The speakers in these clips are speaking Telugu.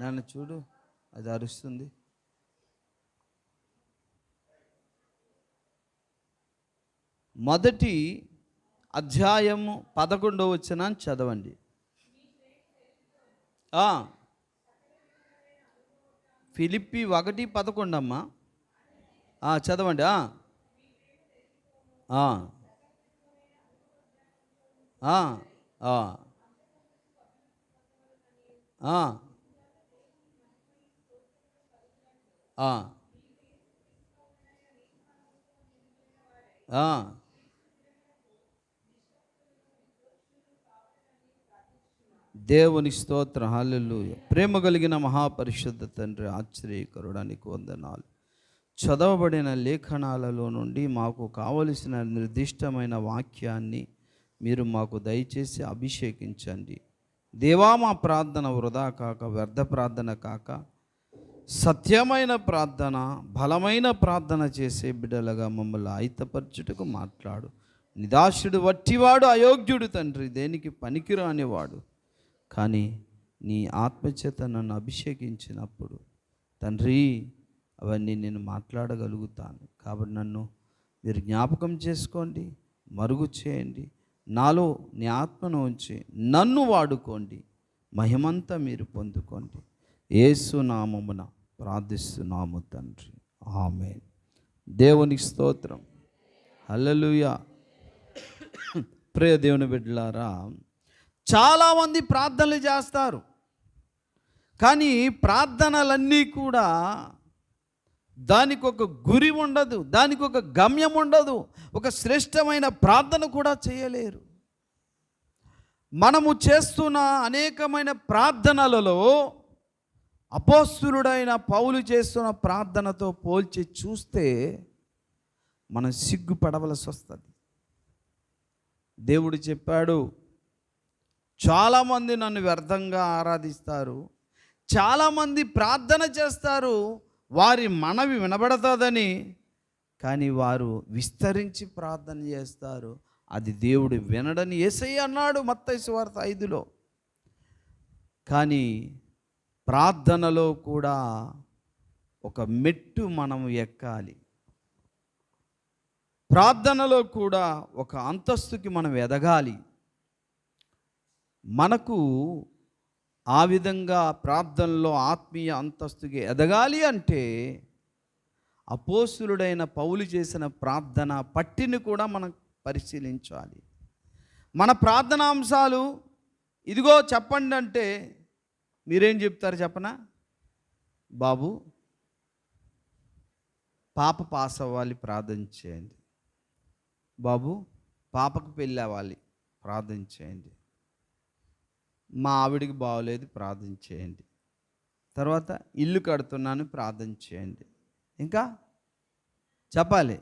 నన్ను చూడు, అది అరుస్తుంది. మొదటి అధ్యాయము 11వ వచనాన్ని చదవండి. ఫిలిప్పి 1:11 అమ్మా. చదవండి. దేవుని స్తోత్రం, హల్లెలూయా. ప్రేమ కలిగిన మహాపరిశుద్ధ తండ్రి, ఆశ్చర్యకరుడానికి వందనాలు. చదవబడిన లేఖనాలలో నుండి మాకు కావలసిన నిర్దిష్టమైన వాక్యాన్ని మీరు మాకు దయచేసి అభిషేకించండి దేవా. మా ప్రార్థన వృధా కాక, వ్యర్థ ప్రార్థన కాక, సత్యమైన ప్రార్థన, బలమైన ప్రార్థన చేసే బిడ్డలుగా మమ్మల్ని ఆయుధపరచుటకు మాట్లాడు. నిదాసుడు వట్టివాడు, అయోగ్యుడు తండ్రి, దేనికి పనికిరానివాడు. కానీ నీ ఆత్మచేత నన్ను అభిషేకించినప్పుడు తండ్రి అవన్నీ నేను మాట్లాడగలుగుతాను. కాబట్టి నన్ను మీరు జ్ఞాపకం చేసుకోండి, మరుగు చేయండి. నాలో నీ ఆత్మను ఉంచి నన్ను వాడుకోండి. మహిమంతా మీరు పొందుకోండి. యేసు నామమున ప్రార్థిస్తున్నాము తండ్రి, ఆమేన్. దేవునికి స్తోత్రం, హల్లెలూయా. ప్రియ దేవుని బిడ్డలారా, చాలామంది ప్రార్థనలు చేస్తారు, కానీ ప్రార్థనలన్నీ కూడా దానికి ఒక గురి ఉండదు, దానికి ఒక గమ్యం ఉండదు, ఒక శ్రేష్టమైన ప్రార్థన కూడా చేయలేరు. మనము చేస్తున్న అనేకమైన ప్రార్థనలలో అపోస్తలుడైన పౌలు చేస్తున్న ప్రార్థనతో పోల్చి చూస్తే మనం సిగ్గుపడవలసి వస్తుంది. దేవుడు చెప్పాడు, చాలామంది నన్ను వ్యర్థంగా ఆరాధిస్తారు, చాలామంది ప్రార్థన చేస్తారు, వారి మనవి వినబడతాదని, కానీ వారు విస్తరించి ప్రార్థన చేస్తారు, అది దేవుడు వినడని యేసయ్య అన్నాడు మత్తయి సువార్త 5లో. కానీ ప్రార్థనలో కూడా ఒక మెట్టు మనం ఎక్కాలి. ప్రార్థనలో కూడా ఒక అంతస్తుకి మనం ఎదగాలి. మనకు ఆ విధంగా ప్రార్థనలో ఆత్మీయ అంతస్తుకి ఎదగాలి అంటే అపోస్తలుడైన పౌలు చేసిన ప్రార్థన పట్టిని కూడా మనం పరిశీలించాలి. మన ప్రార్థనాంశాలు ఇదిగో చెప్పండి అంటే మీరేం చెప్తారు చెప్పనా? బాబు, పాప పాస్ అవ్వాలి, ప్రార్థన చేయండి. బాబు, పాపకు పెళ్ళి అవ్వాలి, ప్రార్థన చేయండి. మా ఆవిడికి బాగోలేదు, ప్రార్థన చేయండి. తర్వాత ఇల్లు కడుతున్నాను, ప్రార్థన చేయండి. ఇంకా చెప్పాలి,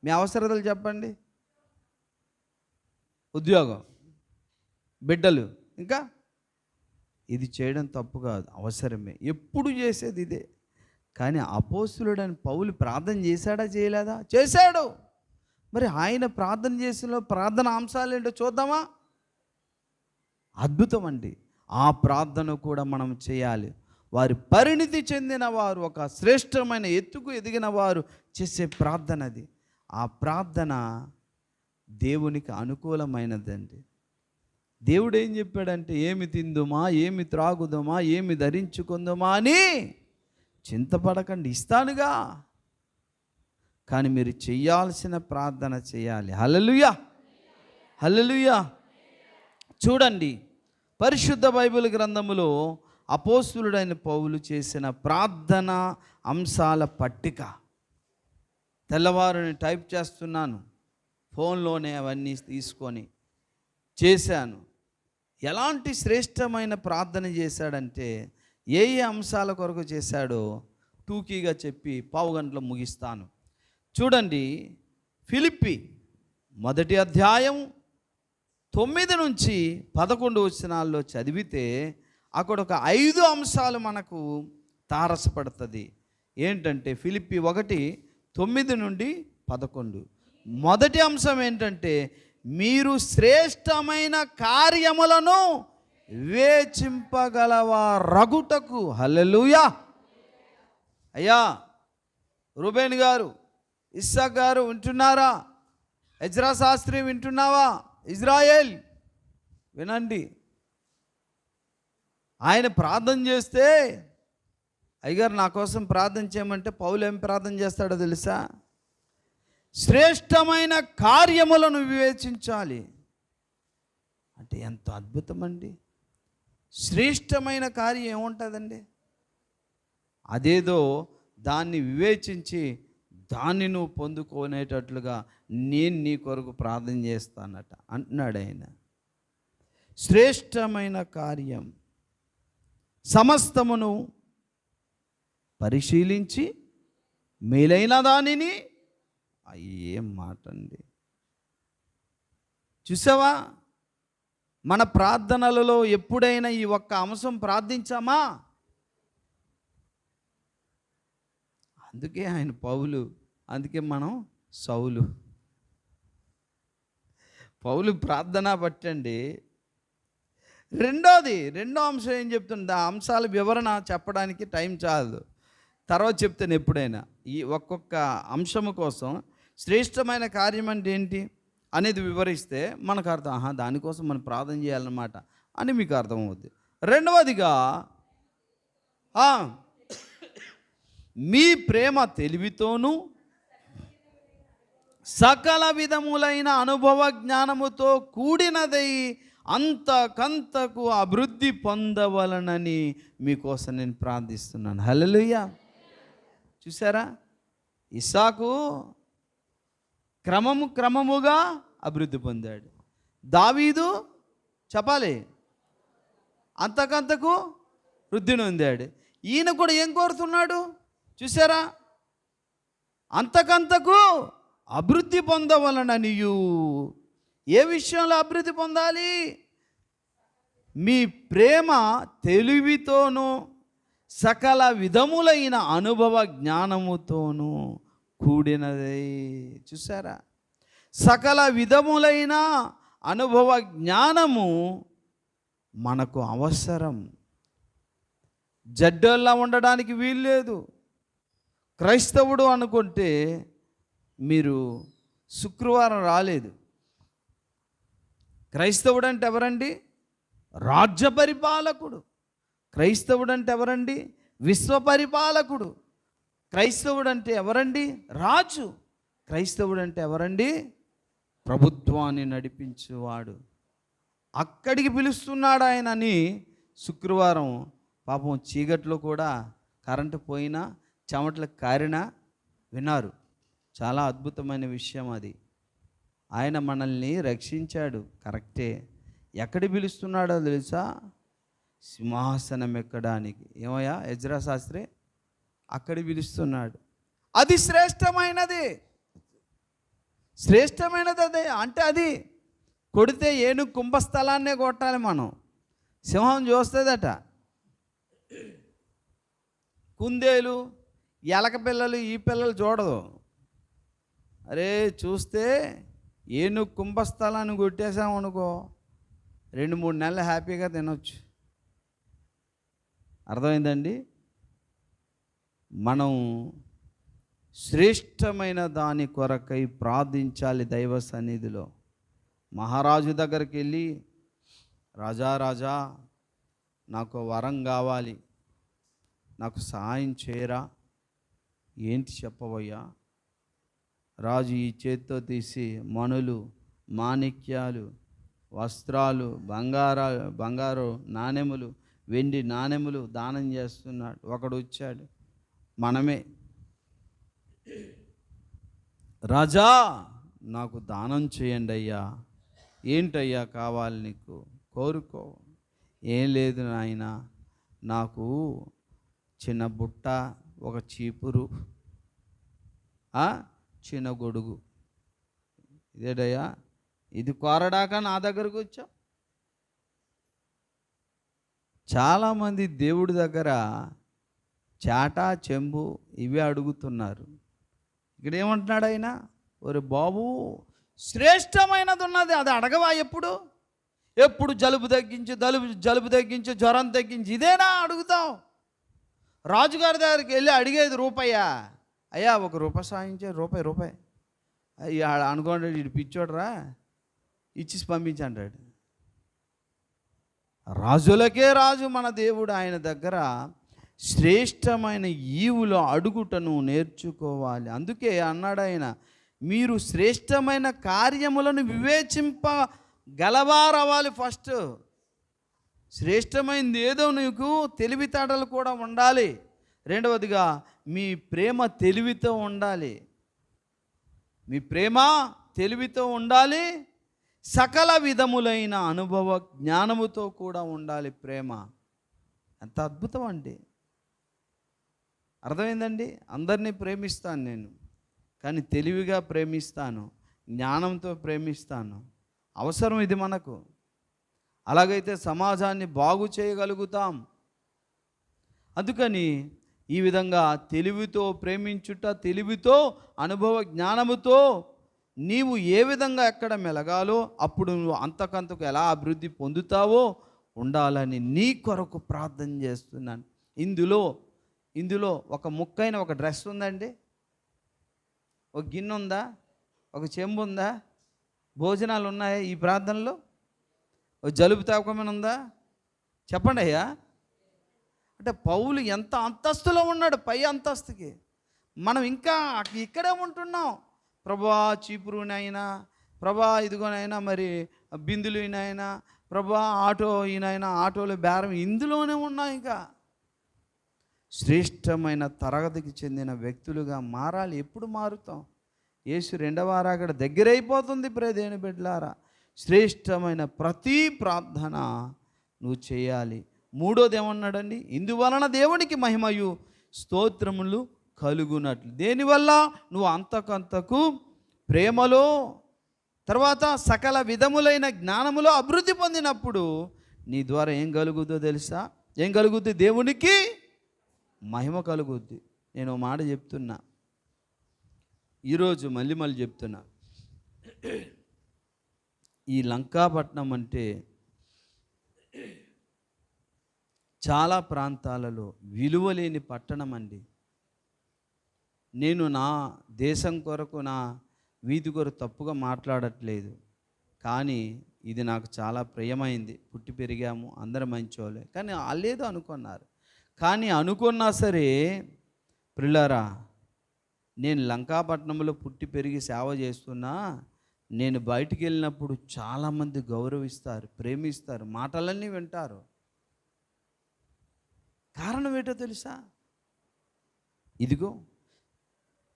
మీ అవసరతలు చెప్పండి. ఉద్యోగం, బిడ్డలు, ఇంకా ఇది చేయడం తప్పు కాదు, అవసరమే, ఎప్పుడు చేసేది ఇదే. కానీ అపోస్తలుడైన పౌలు ప్రార్థన చేశాడా చేయలేదా? చేశాడు. మరి ఆయన ప్రార్థన చేసిన ప్రార్థన అంశాలు ఏంటో చూద్దామా? అద్భుతం అండి. ఆ ప్రార్థన కూడా మనం చేయాలి. వారి పరిణితి చెందిన వారు, ఒక శ్రేష్టమైన ఎత్తుకు ఎదిగిన వారు చేసే ప్రార్థన అది. ఆ ప్రార్థన దేవునికి అనుకూలమైనదండి. దేవుడు ఏం చెప్పాడంటే, ఏమి తిందుమా, ఏమి త్రాగుదామా, ఏమి ధరించుకుందామా అని చింతపడకండి, ఇస్తానుగా. కానీ మీరు చేయాల్సిన ప్రార్థన చేయాలి. హల్లెలూయా, హల్లెలూయా. చూడండి, పరిశుద్ధ బైబిల్ గ్రంథములో అపోస్తలుడైన పౌలు చేసిన ప్రార్థన అంశాల పట్టిక తెల్లవారుని టైప్ చేస్తున్నాను, ఫోన్లోనే అవన్నీ తీసుకొని చేశాను. ఎలాంటి శ్రేష్టమైన ప్రార్థన చేశాడంటే, ఏ ఏ అంశాల కొరకు చేశాడో టూకీగా చెప్పి పావుగంటలో ముగిస్తాను. చూడండి, ఫిలిప్పి 1 అధ్యాయం 9 నుంచి 11 వచనాల్లో చదివితే అక్కడ ఒక 5 అంశాలు మనకు తారసపడుతుంది. ఏంటంటే ఫిలిప్పి 1:9 నుండి 11. మొదటి అంశం ఏంటంటే, మీరు శ్రేష్టమైన కార్యములను వివేచింపగలవారగుటకు. హల్లెలూయా. అయ్యా రూబేన్ గారు, ఇస్సాక్ గారు వింటున్నారా? ఎజ్రా శాస్త్రి వింటున్నావా? ఇజ్రాయేల్ వినండి. ఆయన ప్రార్థన చేస్తే, అయ్యగారు నా కోసం ప్రార్థన చేయమంటే పౌలు ఏం ప్రార్థన చేస్తాడో తెలుసా? శ్రేష్టమైన కార్యములను వివేచించాలి అంటే ఎంత అద్భుతం అండి. శ్రేష్టమైన కార్యం ఏముంటుందండి? అదేదో దాన్ని వివేచించి దాన్ని నువ్వు పొందుకునేటట్లుగా నేను నీ కొరకు ప్రార్థన చేస్తానట అంటున్నాడు ఆయన. శ్రేష్టమైన కార్యం సమస్తమును పరిశీలించి మేలైన దానిని. ఏం మాట అండి. చూసావా, మన ప్రార్థనలలో ఎప్పుడైనా ఈ ఒక్క అంశం ప్రార్థించామా? అందుకే ఆయన పౌలు, అందుకే మనం సౌలు. పౌలు ప్రార్థన బట్టండి. రెండో అంశం ఏం చెప్తుంది? ఆ అంశాల వివరణ చెప్పడానికి టైం చాలదు, తర్వాత చెప్తాను ఎప్పుడైనా. ఈ ఒక్కొక్క అంశము కోసం శ్రేష్టమైన కార్యం అంటే ఏంటి అనేది వివరిస్తే మనకు అర్థం, దానికోసం మనం ప్రార్థన చేయాలన్నమాట అని మీకు అర్థమవుద్ది. రెండవదిగా మీ ప్రేమ తెలివితోనూ సకల విధములైన అనుభవ జ్ఞానముతో కూడినదై అంతకంతకు అభివృద్ధి పొందవలనని మీకోసం నేను ప్రార్థిస్తున్నాను. హల్లెలూయా. చూసారా, ఇస్సాకు క్రమముగా అభివృద్ధి పొందాడు. దావీదు చెప్పాలి అంతకంతకు వృద్ధిని పొందాడు. ఈయన కూడా ఏం కోరుతున్నాడు చూసారా? అంతకంతకు అభివృద్ధి పొందవలననియు. ఏ విషయంలో అభివృద్ధి పొందాలి? మీ ప్రేమ తెలివితోనూ సకల విధములైన అనుభవ జ్ఞానముతోనూ కూడినదై. చూసారా, సకల విధములైన అనుభవ జ్ఞానము మనకు అవసరం. జడ్డల్లా ఉండడానికి వీల్లేదు. క్రైస్తవుడు అనుకుంటే మీరు శుక్రవారం రాలేదు. క్రైస్తవుడు అంటే ఎవరండి? రాజ్య పరిపాలకుడు. క్రైస్తవుడు అంటే ఎవరండి? విశ్వ పరిపాలకుడు. క్రైస్తవుడు అంటే ఎవరండి? రాజు. క్రైస్తవుడు అంటే ఎవరండి? ప్రభుత్వాన్ని నడిపించేవాడు. అక్కడికి పిలుస్తున్నాడు ఆయన అని శుక్రవారం పాపం చీకట్లో కూడా కరెంటు పోయినా చెమటలు కారినా విన్నారు. చాలా అద్భుతమైన విషయం అది. ఆయన మనల్ని రక్షించాడు, కరెక్టే. ఎక్కడికి పిలుస్తున్నాడో తెలుసా? సింహాసనం ఎక్కడానికి. ఏమయ్యా ఎజ్రా శాస్త్రి? అక్కడికి పిలుస్తున్నాడు. అది శ్రేష్టమైనది. శ్రేష్టమైనది అదే. అంటే అది కొడితే ఏనుగు కుంభస్థలాన్నే కొట్టాలి మనం. సింహం చూస్తుందట. కుందేలు, ఎలక పిల్లలు, ఈ పిల్లలు చూడదు. అరే చూస్తే ఏనుగు కుంభస్థలాన్ని కొట్టేసామనుకో 2-3 నెలలు హ్యాపీగా తినొచ్చు. అర్థమైందండి? మనం శ్రేష్టమైన దాని కొరకై ప్రార్థించాలి దైవ సన్నిధిలో. మహారాజు దగ్గరికి వెళ్ళి, రాజా నాకు వరం కావాలి, నాకు సహాయం చేయరా? ఏంటి చెప్పవయ్యా? రాజు ఈ చేత్తో తీసి మణులు, మాణిక్యాలు, వస్త్రాలు, బంగారు నాణెములు, వెండి నాణెములు దానం చేస్తున్నాడు. ఒకడు వచ్చాడు, మనమే. రాజా నాకు దానం చేయండి అయ్యా. ఏంటయ్యా కావాలి నీకు? కోరుకో. ఏం లేదు నాయన, నాకు చిన్న బుట్ట, ఒక చీపురు, చిన్న గొడుగు. ఇదేడయ్యా, ఇది కోరడాక నా దగ్గరకు వచ్చావు. చాలామంది దేవుడి దగ్గర చాటా, చెంబు ఇవే అడుగుతున్నారు. ఇక్కడ ఏమంటున్నాడు ఆయన? ఒరే బాబు, శ్రేష్టమైనది ఉన్నది, అది అడగవా? ఎప్పుడు ఎప్పుడు జలుబు తగ్గించి జలుబు తగ్గించి జ్వరం తగ్గించి ఇదేనా అడుగుతాం. రాజుగారి దగ్గరికి వెళ్ళి అడిగేది రూపాయా, అయ్యా ఒక రూపాయి సాయించే, రూపాయి అయ్యా అనుకోండి వీడు పిచ్చోడరా ఇచ్చి పంపించంటాడు. రాజులకే రాజు మన దేవుడు, ఆయన దగ్గర శ్రేష్టమైన ఈవులు అడుగుటను నేర్చుకోవాలి. అందుకే అన్నాడు ఆయన, మీరు శ్రేష్టమైన కార్యములను వివేచింపగలవారవ్వాలి. ఫస్ట్ శ్రేష్టమైనది ఏదో నీకు తెలివితేటలు కూడా ఉండాలి. రెండవదిగా మీ ప్రేమ తెలివితో ఉండాలి. మీ ప్రేమ తెలివితో ఉండాలి. సకల విధములైన అనుభవ జ్ఞానముతో కూడా ఉండాలి ప్రేమ. ఎంత అద్భుతం అండి. అర్థమైందండి? అందరినీ ప్రేమిస్తాను నేను, కానీ తెలివిగా ప్రేమిస్తాను, జ్ఞానంతో ప్రేమిస్తాను. అవసరం ఇది మనకు. అలాగైతే సమాజాన్ని బాగు చేయగలుగుతాం. అందుకని ఈ విధంగా తెలివితో ప్రేమించుట, తెలివితో అనుభవ జ్ఞానముతో నీవు ఏ విధంగా ఎక్కడ మెలగాలో అప్పుడు నువ్వు అంతకంతకు ఎలా అభివృద్ధి పొందుతావో ఉండాలని నీ కొరకు ప్రార్థన చేస్తున్నాను. ఇందులో ఒక ముక్కైన ఒక డ్రెస్ ఉందండి, ఒక గిన్నె ఉందా, ఒక చెంబు ఉందా, భోజనాలు ఉన్నాయా ఈ ప్రార్థనలో? ఒక జలుబు తాపకమైన ఉందా? చెప్పండి అయ్యా. అంటే పౌలు ఎంత అంతస్తులో ఉన్నాడు, పై అంతస్తుకి. మనం ఇంకా ఇక్కడే ఉంటున్నాం. ప్రభా చీపురునైనా, ప్రభా ఇదిగోనైనా మరి బిందులునైనా, ప్రభా ఆటో ఈయనైనా ఆటోలో బేరం, ఇందులోనే ఉన్నాం. ఇంకా శ్రేష్టమైన తరగతికి చెందిన వ్యక్తులుగా మారాలి. ఎప్పుడు మారుతాం? యేసు రెండవ రాకడ దగ్గరైపోతుంది. ప్రియదేవుని బిడ్డలారా, శ్రేష్టమైన ప్రతి ప్రార్థన నువ్వు చేయాలి. మూడోది ఏమన్నాడండి? ఇందువలన దేవునికి మహిమయు స్తోత్రములు కలుగునట్లు. దేనివల్ల? నువ్వు అంతకంతకు ప్రేమలో, తర్వాత సకల విధములైన జ్ఞానములో అభివృద్ధి పొందినప్పుడు నీ ద్వారా ఏం కలుగుద్దో తెలుసా? ఏం కలుగుద్ది? దేవునికి మహిమ కలుగుద్ది. నేను ఒక మాట చెప్తున్నా, ఈరోజు మళ్ళీ చెప్తున్నా. ఈ లంకాపట్నం అంటే చాలా ప్రాంతాలలో విలువలేని పట్టణం అండి. నేను నా దేశం కొరకు, నా వీధి కొరకు తప్పుగా మాట్లాడట్లేదు, కానీ ఇది నాకు చాలా ప్రియమైంది. పుట్టి పెరిగాము, అందరం మంచోళ్ళే. కానీ వాళ్ళేదో అనుకున్నారు. కానీ అనుకున్నా సరే ప్రియులారా, నేను లంకాపట్నంలో పుట్టి పెరిగి సేవ చేస్తున్నా, నేను బయటికి వెళ్ళినప్పుడు చాలామంది గౌరవిస్తారు, ప్రేమిస్తారు, మాటలన్నీ వింటారు. కారణం ఏంటో తెలుసా? ఇదిగో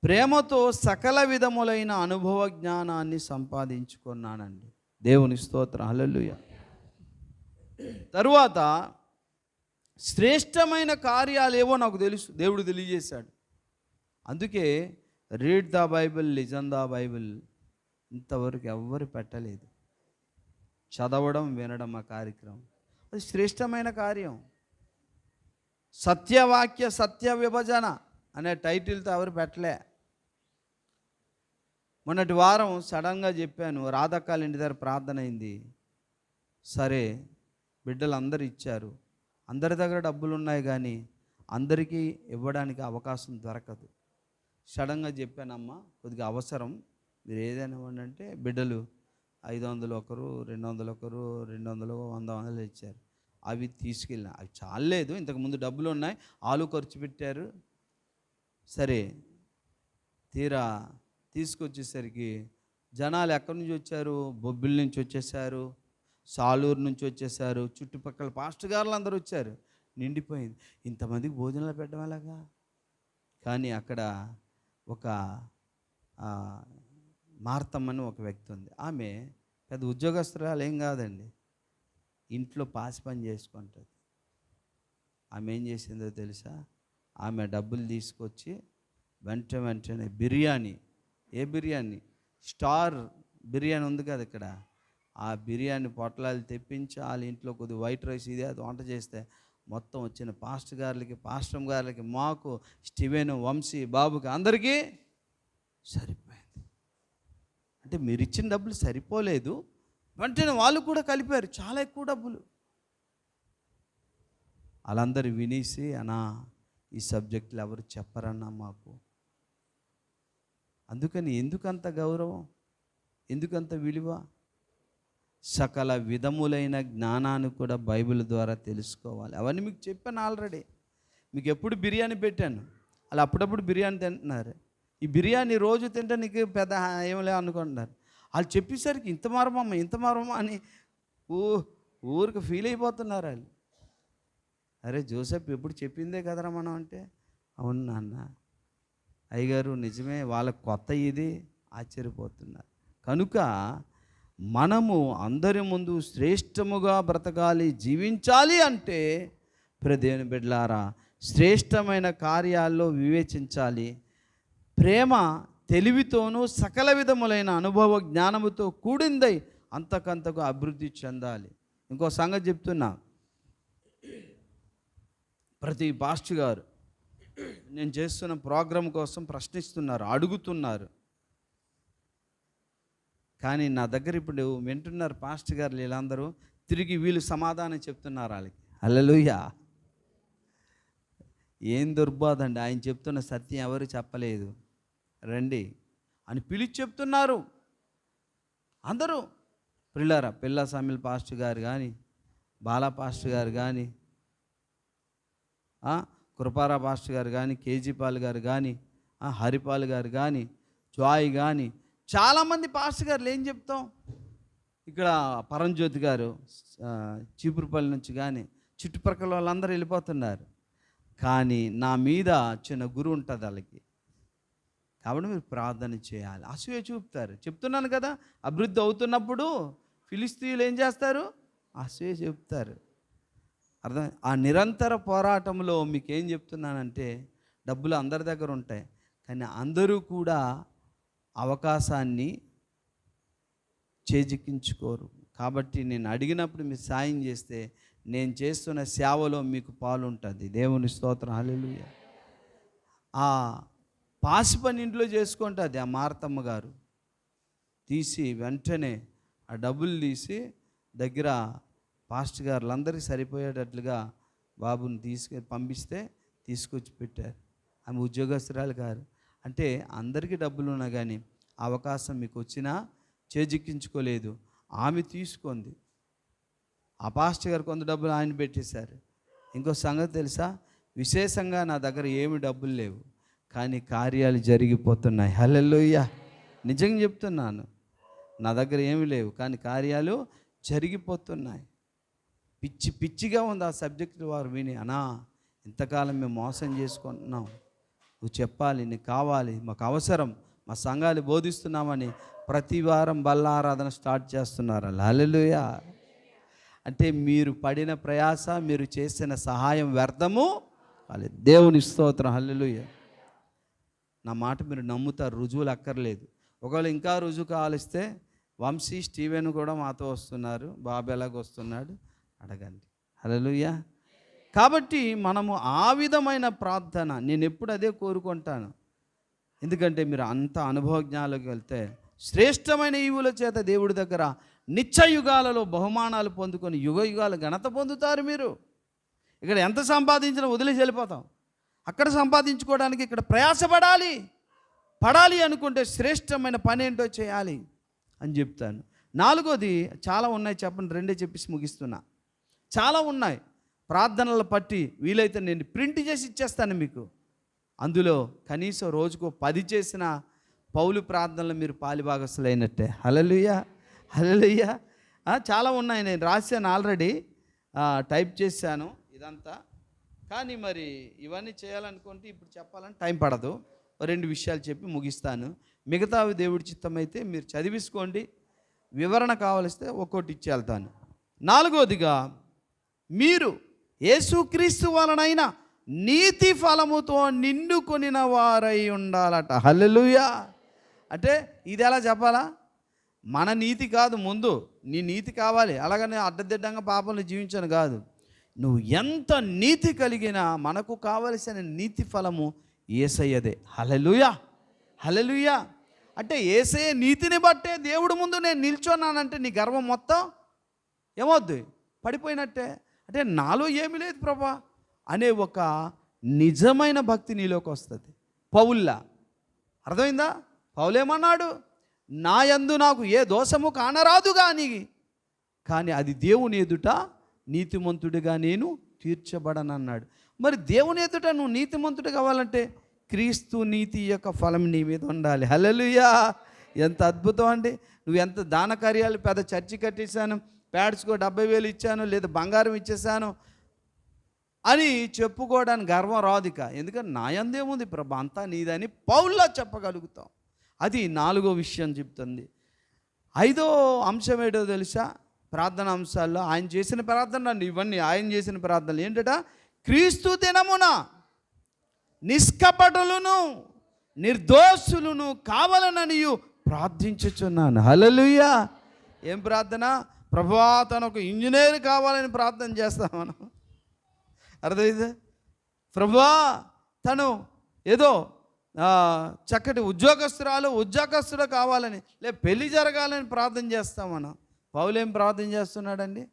ప్రేమతో సకల విధములైన అనుభవ జ్ఞానాన్ని సంపాదించుకున్నానండి. దేవుని స్తోత్రం, హల్లెలూయా. తరువాత శ్రేష్టమైన కార్యాలు ఏవో నాకు తెలుసు, దేవుడు తెలియజేశాడు. అందుకే read the Bible, listen the Bible ఇంతవరకు ఎవ్వరు పెట్టలేదు. చదవడం, వినడం ఆ కార్యక్రమం, అది శ్రేష్టమైన కార్యం. సత్యవాక్య సత్య విభజన అనే టైటిల్తో ఎవరు పెట్టలే. మొన్నటి వారం సడన్గా చెప్పాను, రాధకాళ్ళ ఇంటి దగ్గర ప్రార్థన అయింది. సరే బిడ్డలు అందరు ఇచ్చారు, అందరి దగ్గర డబ్బులు ఉన్నాయి, కానీ అందరికీ ఇవ్వడానికి అవకాశం దొరకదు. సడన్గా చెప్పానమ్మా కొద్దిగా అవసరం, మీరు ఏదైనా ఇవ్వండి అంటే బిడ్డలు 500 ఒకరు, 200 ఒకరు, 200, 100 ఇచ్చారు. అవి తీసుకెళ్ళిన, అవి చాలేదు, ఇంతకుముందు డబ్బులు ఉన్నాయి, ఆలు ఖర్చు పెట్టారు. సరే తీరా తీసుకొచ్చేసరికి జనాలు ఎక్కడి నుంచి వచ్చారు? బొబ్బిలి నుంచి వచ్చేసారు, సాలూరు నుంచి వచ్చేసారు, చుట్టుపక్కల పాస్టర్ గారులు అందరూ వచ్చారు. నిండిపోయింది. ఇంతమందికి భోజనాలు పెట్టడం అలాగా. కానీ అక్కడ ఒక మార్తమ్మని ఒక వ్యక్తి ఉంది. ఆమె పెద్ద ఉద్యోగస్తురాలు ఏం కాదండి, ఇంట్లో పాసి పని చేసుకుంటుంది. ఆమె ఏం చేసిందో తెలుసా? ఆమె డబ్బులు తీసుకొచ్చి వెంటనే బిర్యానీ, ఏ బిర్యానీ, స్టార్ బిర్యానీ ఉంది కదా ఇక్కడ, ఆ బిర్యానీ పొట్లాలు తెప్పించి వాళ్ళ ఇంట్లో కొద్దిగా వైట్ రైస్ ఇది అది వంట చేస్తే మొత్తం వచ్చిన పాస్టర్ గారికి, మాకు, స్టీవెన్, వంశీ, బాబుకి అందరికీ సరిపోయింది. అంటే మీరు ఇచ్చిన డబ్బులు సరిపోలేదు, వెంటనే వాళ్ళు కూడా కలిపారు, చాలా ఎక్కువ డబ్బులు. వాళ్ళందరూ వినేసి, అన్నా ఈ సబ్జెక్టులు ఎవరు చెప్పరన్నా మాకు, అందుకని ఎందుకంత గౌరవం, ఎందుకంత విలువ? సకల విధములైన జ్ఞానాన్ని కూడా బైబిల్ ద్వారా తెలుసుకోవాలి. అవన్నీ మీకు చెప్పాను ఆల్రెడీ. మీకు ఎప్పుడు బిర్యానీ పెట్టాను, అలా అప్పుడప్పుడు బిర్యానీ తింటున్నారు. ఈ బిర్యానీ రోజు తింటే నీకు పెద్ద ఏమలే అనుకుంటున్నారు. వాళ్ళు చెప్పేసరికి ఇంత మరమమ్మ అని ఊరికి ఫీల్ అయిపోతున్నారు వాళ్ళు. అరే జోసెఫ్ ఎప్పుడు చెప్పిందే కదరా మనం అంటే, అవును నాన్న, అయ్యగారు నిజమే, వాళ్ళకి కొత్త ఇది, ఆశ్చర్యపోతున్నారు. కనుక మనము అందరి ముందు శ్రేష్టముగా బ్రతకాలి, జీవించాలి అంటే దేవుని బిడ్డలారా శ్రేష్టమైన కార్యాల్లో వివేచించాలి. ప్రేమ తెలివితోనూ సకల విధములైన అనుభవ జ్ఞానముతో కూడిందై అంతకంతకు అభివృద్ధి చెందాలి. ఇంకో సంగతి చెప్తున్నా, ప్రతి పాస్టర్ గారు నేను చేస్తున్న ప్రోగ్రాం కోసం ప్రశ్నిస్తున్నారు, అడుగుతున్నారు. కానీ నా దగ్గర ఇప్పుడు వింటున్నారు పాస్టర్ గారు వీళ్ళందరూ, తిరిగి వీళ్ళు సమాధానం చెప్తున్నారు వాళ్ళకి. హల్లెలూయా. ఏం దుర్బోధ అండి, ఆయన చెప్తున్న సత్యం ఎవరు చెప్పలేదు, రండి అని పిలిచి చెప్తున్నారు అందరూ. పిల్లారా, పిల్ల సామిల్ పాస్టర్ గారు కానీ, బాలా పాస్టర్ గారు కానీ, కృపారా పాస్టర్ గారు కానీ, కేజీపాల్ గారు కానీ, హరిపాల్ గారు కానీ, జాయ్ కానీ, చాలామంది పాస్టర్ గారులు ఏం చెప్తాం. ఇక్కడ పరంజ్యోతి గారు చీపురుపల్లి నుంచి కానీ చుట్టుపక్కల వాళ్ళందరూ వెళ్ళిపోతున్నారు. కానీ నా మీద చిన్న గురి ఉంటుంది వాళ్ళకి. కాబట్టి మీరు ప్రార్థన చేయాలి. అసూయ చూపుతారు, చెప్తున్నాను కదా. అభివృద్ధి అవుతున్నప్పుడు ఫిలిస్తీయులు ఏం చేస్తారు, అసూయ చూపుతారు. అర్థం. ఆ నిరంతర పోరాటంలో మీకు ఏం చెప్తున్నానంటే, డబ్బులు అందరి దగ్గర ఉంటాయి, కానీ అందరూ కూడా అవకాశాన్ని చేజిక్కించుకోరు. కాబట్టి నేను అడిగినప్పుడు మీరు సాయం చేస్తే నేను చేస్తున్న సేవలో మీకు పాలు ఉంటుంది. దేవుని స్తోత్రం, హల్లెలూయా. ఆ పాసి పని ఇంట్లో చేసుకుంటుంది ఆ మార్తమ్మ గారు. తీసి వెంటనే ఆ డబ్బులు తీసి దగ్గర పాస్టర్ గారులందరికీ సరిపోయేటట్లుగా బాబుని పంపిస్తే తీసుకొచ్చి పెట్టారు. ఆమె ఉద్యోగస్తురాలు గారు. అంటే అందరికీ డబ్బులు ఉన్నా కానీ అవకాశం మీకు వచ్చినా చేజిక్కించుకోలేదు. ఆమె తీసుకుంది. ఆ పాస్టర్ గారు కొంత డబ్బులు ఆయన పెట్టేశారు. ఇంకో సంగతి తెలుసా, విశేషంగా నా దగ్గర ఏమి డబ్బులు లేవు, కానీ కార్యాలు జరిగిపోతున్నాయి. హల్లెలూయా. నిజంగా చెప్తున్నాను, నా దగ్గర ఏమి లేవు కానీ కార్యాలు జరిగిపోతున్నాయి. పిచ్చిగా ఉంది ఆ సబ్జెక్టు వారు విని, అన్నా ఇంతకాలం మేము మోసం చేసుకుంటున్నాం, నువ్వు చెప్పాలి, నీకు కావాలి, మాకు అవసరం, మా సంఘాలు బోధిస్తున్నామని ప్రతి వారం బల్ల ఆరాధన స్టార్ట్ చేస్తున్నారు. హల్లెలూయా. అంటే మీరు పడిన ప్రయాస, మీరు చేసిన సహాయం వ్యర్థము కాలేదు. దేవుని స్తోత్రం, హల్లెలూయా. నా మాట మీరు నమ్ముతారు, రుజువులు అక్కర్లేదు. ఒకవేళ ఇంకా రుజువు కావాలిస్తే వంశీ, స్టీవెన్ కూడా మాతో వస్తున్నారు, బాబు ఎలాగ వస్తున్నాడు అడగండి. హల్లెలూయా. కాబట్టి మనము ఆ విధమైన ప్రార్థన నేను ఎప్పుడు అదే కోరుకుంటాను. ఎందుకంటే మీరు అంత అనుభవజ్ఞాలకు వెళ్తే శ్రేష్టమైన ఈవుల చేత దేవుడి దగ్గర నిత్యయుగాలలో బహుమానాలు పొందుకొని యుగయుగాలు ఘనత పొందుతారు. మీరు ఇక్కడ ఎంత సంపాదించినా వదిలేసి వెళ్ళిపోతాం. అక్కడ సంపాదించుకోవడానికి ఇక్కడ పడాలి అనుకుంటే శ్రేష్టమైన పని ఏంటో చేయాలి అని చెప్తాను. నాలుగోది చాలా ఉన్నాయి, చెప్పండి, రెండే చెప్పేసి ముగిస్తున్నా. చాలా ఉన్నాయి ప్రార్థనలు పట్టి, వీలైతే నేను ప్రింట్ చేసి ఇచ్చేస్తాను మీకు. అందులో కనీసం రోజుకు 10 చేసిన పౌలు ప్రార్థనలు మీరు పాలిభాగస్తులైనట్టే. హల్లెలూయా, హల్లెలూయా. చాలా ఉన్నాయి, నేను రాశాను ఆల్రెడీ, టైప్ చేశాను ఇదంతా. కానీ మరి ఇవన్నీ చేయాలనుకుంటే ఇప్పుడు చెప్పాలని టైం పడదు. 2 విషయాలు చెప్పి ముగిస్తాను. మిగతావి దేవుడి చిత్తం అయితే మీరు చదివించుకోండి, వివరణ కావలిస్తే ఒక్కోటి ఇచ్చి వెళ్తాను. నాలుగోదిగా, మీరు యేసుక్రీస్తు వలనైన నీతి ఫలముతో నిండుకొనిన వారై ఉండాలట. హల్లెలూయా. అంటే ఇది ఎలా చెప్పాలా, మన నీతి కాదు, ముందు నీ నీతి కావాలి. అలాగనే అడ్డదిడ్డంగా పాపంలో జీవించను కాదు, నువ్వు ఎంత నీతి కలిగినా మనకు కావలసిన నీతి ఫలము యేసయ్యదే. హల్లెలూయా, హల్లెలూయా. అంటే యేసయ్య నీతిని బట్టే దేవుడి ముందు నేను నిల్చున్నానంటే నీ గర్వం మొత్తం ఏమవుద్ది? పడిపోయినట్టే. అంటే నాలో ఏమీ లేదు ప్రభా అనే ఒక నిజమైన భక్తి నీలోకి వస్తుంది. పౌల్లా అర్థమైందా? పౌలేమన్నాడు, నా యందు నాకు ఏ దోషము కానరాదు కానీ అది దేవుని ఎదుట నీతిమంతుడిగా నేను తీర్చబడనన్నాడు. మరి దేవుని ఎదుట నువ్వు నీతిమంతుడు కావాలంటే క్రీస్తు నీతి యొక్క ఫలం నీ మీద ఉండాలి. హల్లెలూయా! ఎంత అద్భుతం అండి. నువ్వు ఎంత దాన కార్యాలు, పెద్ద చర్చి కట్టేశాను, ప్యాడ్స్కో 70,000 ఇచ్చాను, లేదా బంగారం ఇచ్చేసాను అని చెప్పుకోవడానికి గర్వం రాదుక. ఎందుకంటే నా యందేముంది ప్రభా అంతా నీదని పౌల్లా చెప్పగలుగుతాం. అది 4వ విషయం చెప్తుంది. 5వ అంశం ఏంటో తెలుసా? ప్రార్థన అంశాల్లో ఆయన చేసిన ప్రార్థన, ఇవన్నీ ఆయన చేసిన ప్రార్థనలు ఏంటట? క్రీస్తు దినమున నిష్కపటులను నిర్దోషులను కావాలననియు ప్రార్థించుచున్నాను. హల్లెలూయా! ఏం ప్రార్థన? ప్రభువా తను ఒక ఇంజనీర్ కావాలని ప్రార్థన చేస్తాం మనం. అర్థమైందా? ప్రభువా తను ఏదో చక్కటి ఉద్యోగస్తుడు కావాలని, లే పెళ్లి జరగాలని ప్రార్థన చేస్తాం మనం. పౌలు ఏం ప్రార్థన చేస్తున్నాడండి?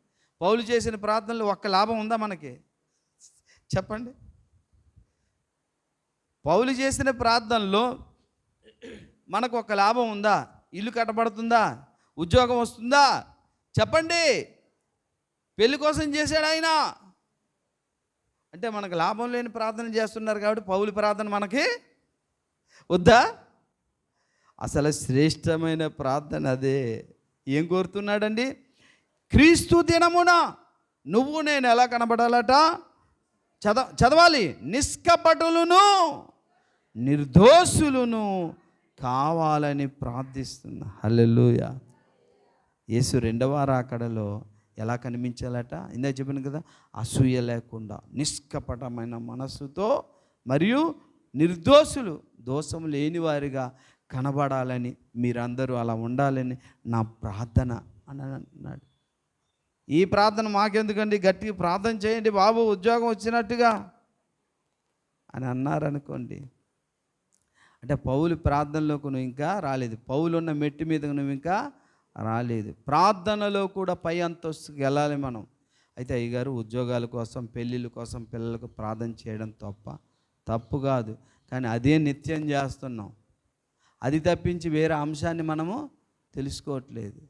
పౌలు చేసిన ప్రార్థనలో ఒక్క లాభం ఉందా మనకి? చెప్పండి. పౌలు చేసిన ప్రార్థనలో మనకు ఒక లాభం ఉందా? ఇల్లు కట్టబడుతుందా? ఉద్యోగం వస్తుందా? చెప్పండి. పెళ్లి కోసం చేశాడు ఆయన. అంటే మనకు లాభం లేని ప్రార్థన చేస్తున్నారు కాబట్టి పౌలు ప్రార్థన మనకి వద్దా? అసలు శ్రేష్టమైన ప్రార్థన అదే. ఏం కోరుతున్నాడండి? క్రీస్తు దినమున నువ్వు నేను ఎలా కనబడాలట? చదవాలి. నిష్కపటులను నిర్దోషులను కావాలని ప్రార్థిస్తున్నా. హల్లెలూయా! యేసు 2వ రాకడలో ఎలా కనిపించాలట? ఇందాక చెప్పాను కదా, అసూయ లేకుండా నిష్కపటమైన మనస్సుతో మరియు నిర్దోషులు, దోషం లేని వారిగా కనబడాలని మీరందరూ అలా ఉండాలని నా ప్రార్థన అని అన్నాడు. ఈ ప్రార్థన మాకెందుకండి? గట్టిగా ప్రార్థన చేయండి బాబు ఉద్యోగం వచ్చినట్టుగా అని అన్నారనుకోండి. అంటే పౌలు ప్రార్థనలోకి నువ్వు ఇంకా రాలేదు. పౌలు ఉన్న మెట్టు మీదకు నువ్వు ఇంకా రాలేదు. ప్రార్థనలో కూడా పై అంతస్తుకి వెళ్ళాలి మనం. అయితే అయ్యగారు ఉద్యోగాల కోసం, పెళ్ళిళ్ళ కోసం పిల్లలకు ప్రార్థన చేయడం తప్పు కాదు. కానీ అదే నిత్యం చేస్తున్నాం. అది తప్పించి వేరే అంశాన్ని మనము తెలుసుకోవట్లేదు.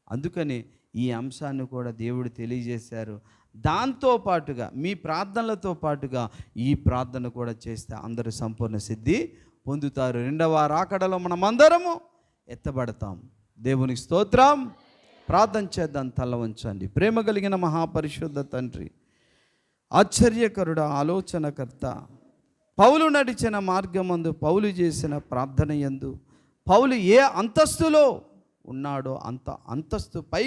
అందుకని ఈ అంశాన్ని కూడా దేవుడు తెలియజేశారు. దాంతో పాటుగా మీ ప్రార్థనలతో పాటుగా ఈ ప్రార్థన కూడా చేస్తే అందరూ సంపూర్ణ సిద్ధి పొందుతారు. 2వ రాకడలో మనమందరము ఎత్తబడతాం. దేవునికి స్తోత్రం. ప్రార్థన చేద్దాం. తల వంచండి. ప్రేమ కలిగిన మహాపరిశుద్ధ తండ్రి, ఆశ్చర్యకరుడ, ఆలోచనకర్త, పౌలు నడిచిన మార్గమందు, పౌలు చేసిన ప్రార్థన యందు, పౌలు ఏ అంతస్తులో ఉన్నాడో అంత అంతస్తు పై